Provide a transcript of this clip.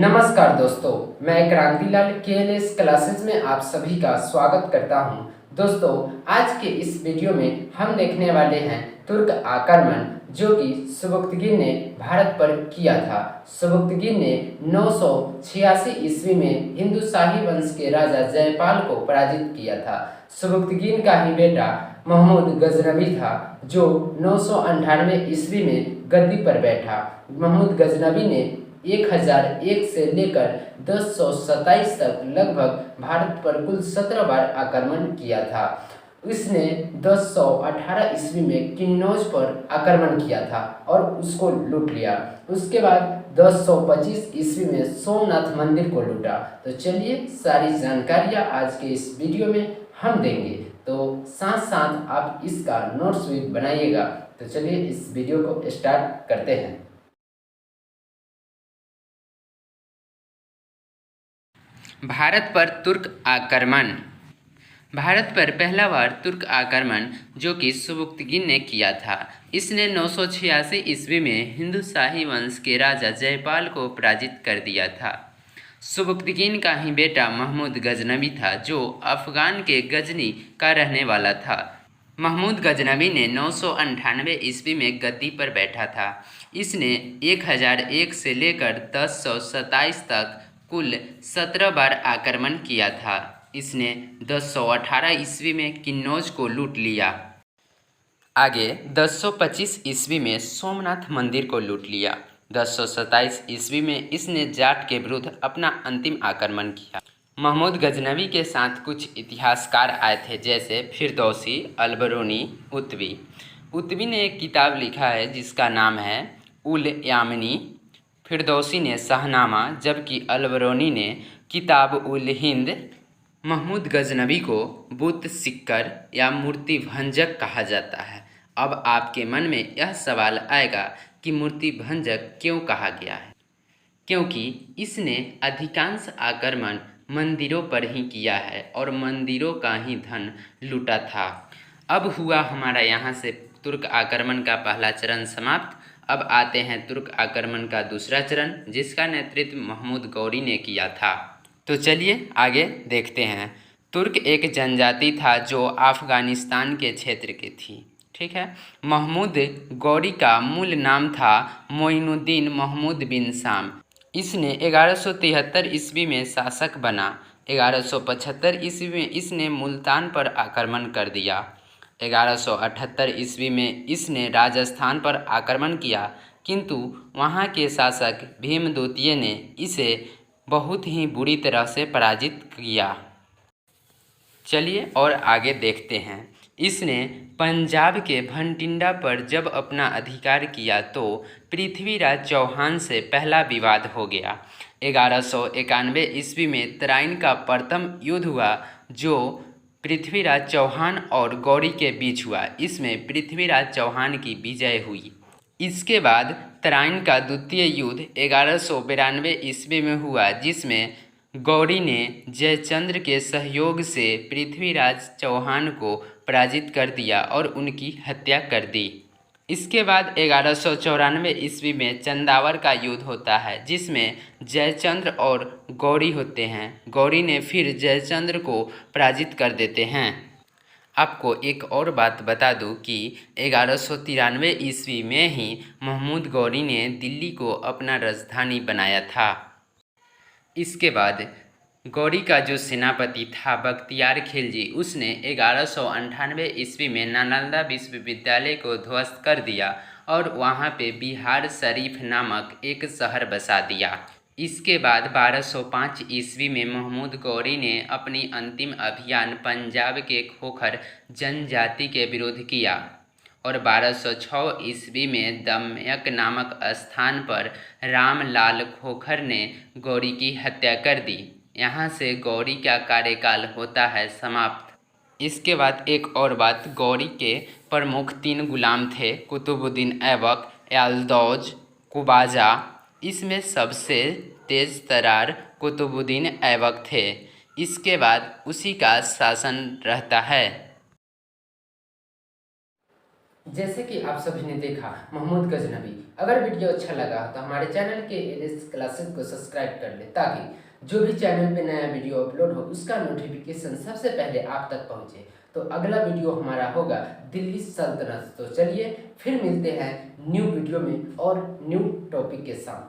नमस्कार दोस्तों, मैं क्रांतिलाल केएलएस क्लासेस में आप सभी का स्वागत करता हूं। दोस्तों, आज के इस वीडियो में हम देखने वाले हैं तुर्क आक्रमण जो कि सुबुक्तगिन ने भारत पर किया था। सुबुक्तगिन ने 986 ईस्वी में हिंदू शाही वंश के राजा जयपाल को पराजित किया था। सुबुक्तगिन का ही बेटा महमूद गजनवी था जो 998 ईस्वी में गद्दी पर बैठा। महमूद गजनवी ने 1001 से लेकर 1027 तक लगभग भारत पर कुल 17 बार आक्रमण किया था। इसने 1018 ईस्वी में किन्नौज पर आक्रमण किया था और उसको लूट लिया। उसके बाद 1025 ईस्वी में सोमनाथ मंदिर को लूटा। तो चलिए सारी जानकारियाँ आज के इस वीडियो में हम देंगे, तो साथ साथ आप इसका नोट्स भी बनाइएगा। तो चलिए इस वीडियो को स्टार्ट करते हैं। भारत पर तुर्क आक्रमण। भारत पर पहला बार तुर्क आक्रमण जो कि सुबुक्तगिन ने किया था। इसने 986 ईस्वी में हिंदू शाही वंश के राजा जयपाल को पराजित कर दिया था। सुबुक्तगिन का ही बेटा महमूद गजनवी था जो अफगान के गजनी का रहने वाला था। महमूद गजनवी ने 998 ईस्वी में गद्दी पर बैठा था। इसने 1001 से लेकर 1027 तक कुल 17 बार आक्रमण किया था। इसने 1018 ईस्वी में किन्नौज को लूट लिया। आगे 1025 ईस्वी में सोमनाथ मंदिर को लूट लिया। 1027 ईस्वी में इसने जाट के विरुद्ध अपना अंतिम आक्रमण किया। महमूद गजनवी के साथ कुछ इतिहासकार आए थे जैसे फिरदौसी, अलबरूनी, उत्वी। उत्वी ने एक किताब लिखा है जिसका नाम है उल यामिनी। फिरदौसी ने शाहनामा, जबकि अलबरूनी ने किताब उल हिंद। महमूद गजनवी को बुत सिक्कर या मूर्ति भंजक कहा जाता है। अब आपके मन में यह सवाल आएगा कि मूर्ति भंजक क्यों कहा गया है? क्योंकि इसने अधिकांश आक्रमण मंदिरों पर ही किया है और मंदिरों का ही धन लूटा था। अब हुआ हमारा यहाँ से तुर्क आक्रमण का पहला चरण समाप्त। अब आते हैं तुर्क आक्रमण का दूसरा चरण जिसका नेतृत्व महमूद गौरी ने किया था। तो चलिए आगे देखते हैं। तुर्क एक जनजाति था जो अफगानिस्तान के क्षेत्र की थी। ठीक है। महमूद गौरी का मूल नाम था मोइनुद्दीन महमूद बिन शाम। इसने 1173 ईस्वी में शासक बना। 1175 ईस्वी में इसने मुल्तान पर आक्रमण कर दिया। 1178 ईस्वी में इसने राजस्थान पर आक्रमण किया, किंतु वहाँ के शासक भीम द्वितीय ने इसे बहुत ही बुरी तरह से पराजित किया। चलिए और आगे देखते हैं। इसने पंजाब के भटिंडा पर जब अपना अधिकार किया तो पृथ्वीराज चौहान से पहला विवाद हो गया। 1191 ईस्वी में तराइन का प्रथम युद्ध हुआ जो पृथ्वीराज चौहान और गौरी के बीच हुआ। इसमें पृथ्वीराज चौहान की विजय हुई। इसके बाद तराइन का द्वितीय युद्ध 1192 ईस्वी में हुआ जिसमें गौरी ने जयचंद्र के सहयोग से पृथ्वीराज चौहान को पराजित कर दिया और उनकी हत्या कर दी। इसके बाद 1194 ईस्वी में चंदावर का युद्ध होता है जिसमें जयचंद्र और गौरी होते हैं। गौरी ने फिर जयचंद्र को पराजित कर देते हैं। आपको एक और बात बता दूं कि 1193 ईस्वी में ही महमूद गौरी ने दिल्ली को अपना राजधानी बनाया था। इसके बाद गौरी का जो सेनापति था बख्तियार खिलजी, उसने 1198 ईस्वी में नालंदा विश्वविद्यालय को ध्वस्त कर दिया और वहाँ पे बिहार शरीफ नामक एक शहर बसा दिया। इसके बाद 1205 ईस्वी में महमूद गौरी ने अपनी अंतिम अभियान पंजाब के खोखर जनजाति के विरुद्ध किया और 1206 ईस्वी में दमयक नामक स्थान पर रामलाल खोखर ने गौरी की हत्या कर दी। यहाँ से गौरी का कार्यकाल होता है समाप्त। इसके बाद एक और बात, गौरी के प्रमुख 3 गुलाम थे, कुतुबुद्दीन ऐबक, याल्दौज, कुबाजा। इसमें सबसे तेज तरार कुतुबुद्दीन ऐबक थे। इसके बाद उसी का शासन रहता है। जैसे कि आप सभी ने देखा महमूद गजनबी। अगर वीडियो अच्छा लगा तो हमारे चैनल के एलिस क्लासेस को सब्सक्राइब कर ले, ताकि जो भी चैनल पे नया वीडियो अपलोड हो उसका नोटिफिकेशन सबसे पहले आप तक पहुंचे। तो अगला वीडियो हमारा होगा दिल्ली सल्तनत। तो चलिए फिर मिलते हैं न्यू वीडियो में और न्यू टॉपिक के साथ।